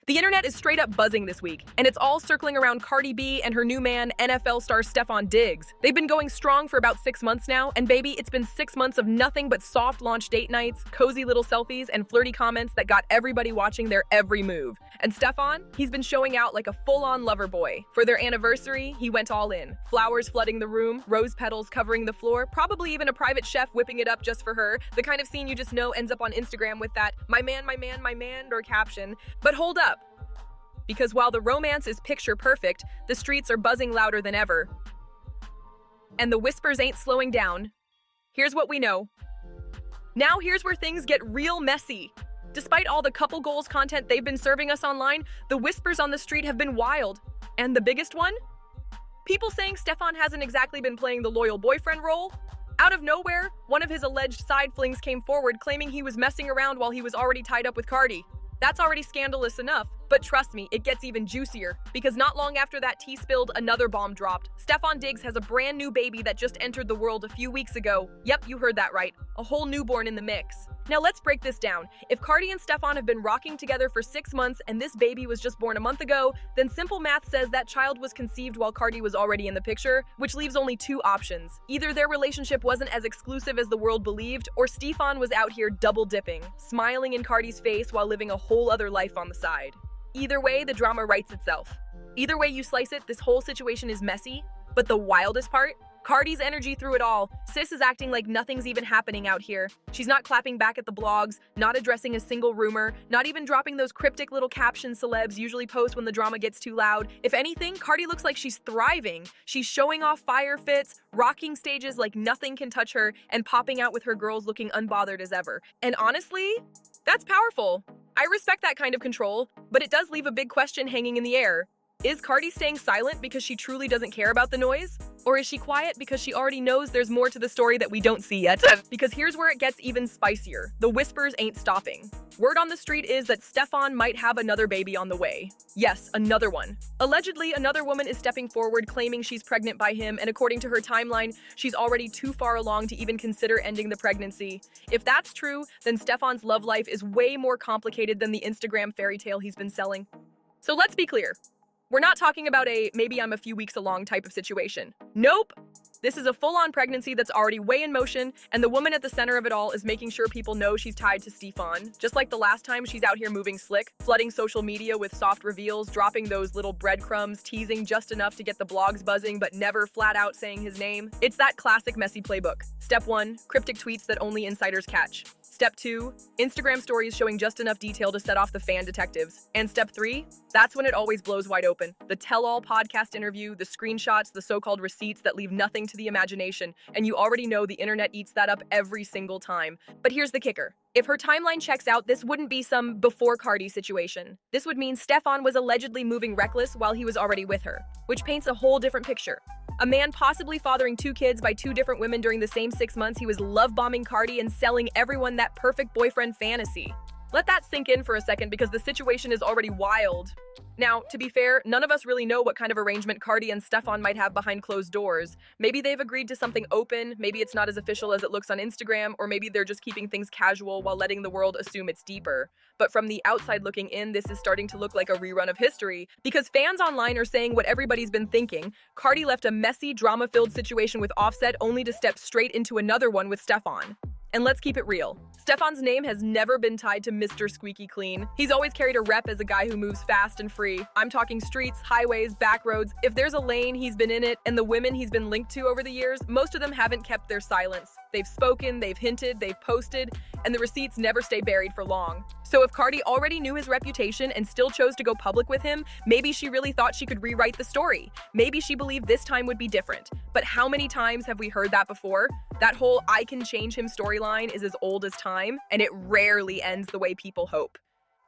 The internet is straight up buzzing this week, and it's all circling around Cardi B and her new man, NFL star Stefon Diggs. They've been going strong for about 6 months now, and baby, it's been 6 months of nothing but soft launch date nights, cozy little selfies, and flirty comments that got everybody watching their every move. And Stefon, he's been showing out like a full-on lover boy. For their anniversary, he went all in. Flowers flooding the room, rose petals covering the floor, probably even a private chef whipping it up just for her. The kind of scene you just know ends up on Instagram with that, my man, my man, my man, or caption. But hold up. Because while the romance is picture perfect, the streets are buzzing louder than ever. And the whispers ain't slowing down. Here's what we know. Now here's where things get real messy. Despite all the couple goals content they've been serving us online, the whispers on the street have been wild. And the biggest one? People saying Stefon hasn't exactly been playing the loyal boyfriend role. Out of nowhere, one of his alleged side flings came forward claiming he was messing around while he was already tied up with Cardi. That's already scandalous enough, but trust me, it gets even juicier, because not long after that tea spilled, another bomb dropped. Stefon Diggs has a brand new baby that just entered the world a few weeks ago. Yep, you heard that right. A whole newborn in the mix. Now let's break this down. If Cardi and Stefon have been rocking together for 6 months and this baby was just born a month ago, then simple math says that child was conceived while Cardi was already in the picture, which leaves only 2 options. Either their relationship wasn't as exclusive as the world believed, or Stefon was out here double dipping, smiling in Cardi's face while living a whole other life on the side. Either way, the drama writes itself. Either way you slice it, this whole situation is messy, but the wildest part? Cardi's energy through it all. Sis is acting like nothing's even happening out here. She's not clapping back at the blogs, not addressing a single rumor, not even dropping those cryptic little captions celebs usually post when the drama gets too loud. If anything, Cardi looks like she's thriving. She's showing off fire fits, rocking stages like nothing can touch her, and popping out with her girls looking unbothered as ever. And honestly, that's powerful. I respect that kind of control, but it does leave a big question hanging in the air. Is Cardi staying silent because she truly doesn't care about the noise? Or is she quiet because she already knows there's more to the story that we don't see yet? Because here's where it gets even spicier. The whispers ain't stopping. Word on the street is that Stefon might have another baby on the way. Yes, another one. Allegedly, another woman is stepping forward claiming she's pregnant by him, and according to her timeline, she's already too far along to even consider ending the pregnancy. If that's true, then Stefon's love life is way more complicated than the Instagram fairy tale he's been selling. So let's be clear. We're not talking about a maybe I'm a few weeks along type of situation. Nope. This is a full-on pregnancy that's already way in motion, and the woman at the center of it all is making sure people know she's tied to Stefon. Just like the last time, she's out here moving slick, flooding social media with soft reveals, dropping those little breadcrumbs, teasing just enough to get the blogs buzzing, but never flat out saying his name. It's that classic messy playbook. Step 1, cryptic tweets that only insiders catch. Step 2, Instagram stories showing just enough detail to set off the fan detectives. And step 3, that's when it always blows wide open. The tell-all podcast interview, the screenshots, the so-called receipts that leave nothing to the imagination. And you already know the internet eats that up every single time. But here's the kicker. If her timeline checks out, this wouldn't be some before Cardi situation. This would mean Stefon was allegedly moving reckless while he was already with her, which paints a whole different picture. A man possibly fathering 2 kids by 2 different women during the same 6 months, he was love-bombing Cardi and selling everyone that perfect boyfriend fantasy. Let that sink in for a second because the situation is already wild. Now, to be fair, none of us really know what kind of arrangement Cardi and Stefon might have behind closed doors. Maybe they've agreed to something open, maybe it's not as official as it looks on Instagram, or maybe they're just keeping things casual while letting the world assume it's deeper. But from the outside looking in, this is starting to look like a rerun of history, because fans online are saying what everybody's been thinking. Cardi left a messy, drama-filled situation with Offset only to step straight into another one with Stefon. And let's keep it real. Stefon's name has never been tied to Mr. Squeaky Clean. He's always carried a rep as a guy who moves fast and free. I'm talking streets, highways, back roads. If there's a lane, he's been in it, and the women he's been linked to over the years, most of them haven't kept their silence. They've spoken, they've hinted, they've posted, and the receipts never stay buried for long. So if Cardi already knew his reputation and still chose to go public with him, maybe she really thought she could rewrite the story. Maybe she believed this time would be different. But how many times have we heard that before? That whole I can change him storyline is as old as time, and it rarely ends the way people hope.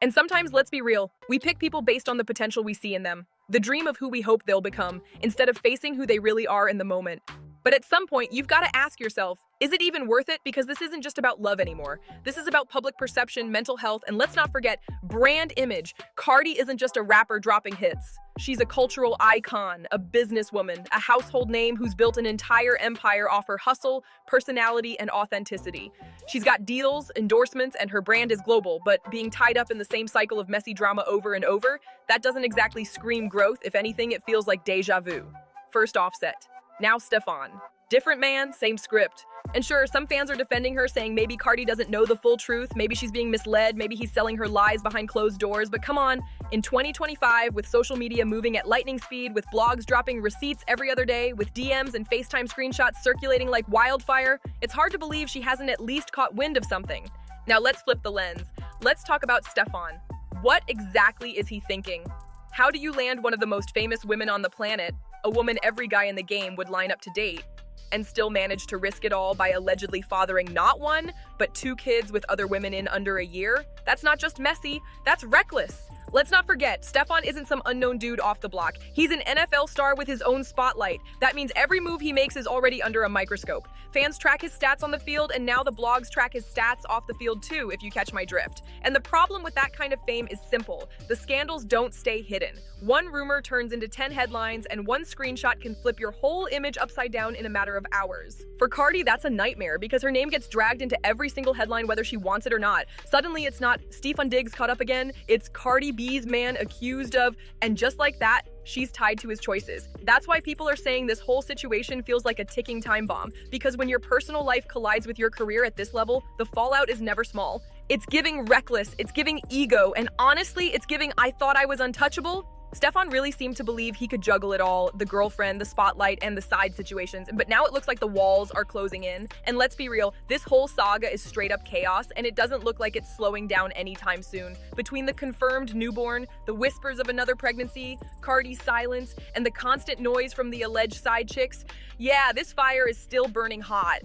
And sometimes, let's be real, we pick people based on the potential we see in them, the dream of who we hope they'll become, instead of facing who they really are in the moment. But at some point, you've got to ask yourself, is it even worth it? Because this isn't just about love anymore. This is about public perception, mental health, and let's not forget, brand image. Cardi isn't just a rapper dropping hits. She's a cultural icon, a businesswoman, a household name who's built an entire empire off her hustle, personality, and authenticity. She's got deals, endorsements, and her brand is global, but being tied up in the same cycle of messy drama over and over, that doesn't exactly scream growth. If anything, it feels like deja vu. First Offset, now Stefon. Different man, same script. And sure, some fans are defending her, saying maybe Cardi doesn't know the full truth, maybe she's being misled, maybe he's selling her lies behind closed doors, but come on, in 2025, with social media moving at lightning speed, with blogs dropping receipts every other day, with DMs and FaceTime screenshots circulating like wildfire, it's hard to believe she hasn't at least caught wind of something. Now let's flip the lens. Let's talk about Stefon. What exactly is he thinking? How do you land one of the most famous women on the planet, a woman every guy in the game would line up to date, and still manage to risk it all by allegedly fathering not one, but two kids with other women in under a year? That's not just messy, that's reckless. Let's not forget, Stefon isn't some unknown dude off the block. He's an NFL star with his own spotlight. That means every move he makes is already under a microscope. Fans track his stats on the field, and now the blogs track his stats off the field too, if you catch my drift. And the problem with that kind of fame is simple. The scandals don't stay hidden. One rumor turns into 10 headlines, and one screenshot can flip your whole image upside down in a matter of hours. For Cardi, that's a nightmare because her name gets dragged into every single headline whether she wants it or not. Suddenly it's not Stefon Diggs caught up again, it's Cardi B's man accused of, and just like that, she's tied to his choices. That's why people are saying this whole situation feels like a ticking time bomb, because when your personal life collides with your career at this level, the fallout is never small. It's giving reckless, it's giving ego, and honestly, it's giving I thought I was untouchable. Stefon really seemed to believe he could juggle it all, the girlfriend, the spotlight, and the side situations, but now it looks like the walls are closing in. And let's be real, this whole saga is straight up chaos, and it doesn't look like it's slowing down anytime soon. Between the confirmed newborn, the whispers of another pregnancy, Cardi's silence, and the constant noise from the alleged side chicks, yeah, this fire is still burning hot.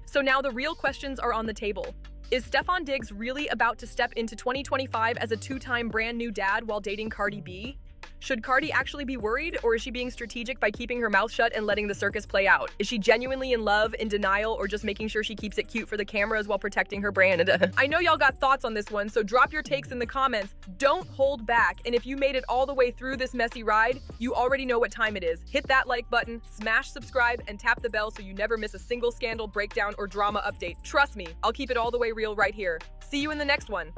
So now the real questions are on the table. Is Stefon Diggs really about to step into 2025 as a two-time brand new dad while dating Cardi B? Should Cardi actually be worried, or is she being strategic by keeping her mouth shut and letting the circus play out? Is she genuinely in love, in denial, or just making sure she keeps it cute for the cameras while protecting her brand? I know y'all got thoughts on this one, so drop your takes in the comments. Don't hold back, and if you made it all the way through this messy ride, you already know what time it is. Hit that like button, smash subscribe, and tap the bell so you never miss a single scandal, breakdown, or drama update. Trust me, I'll keep it all the way real right here. See you in the next one.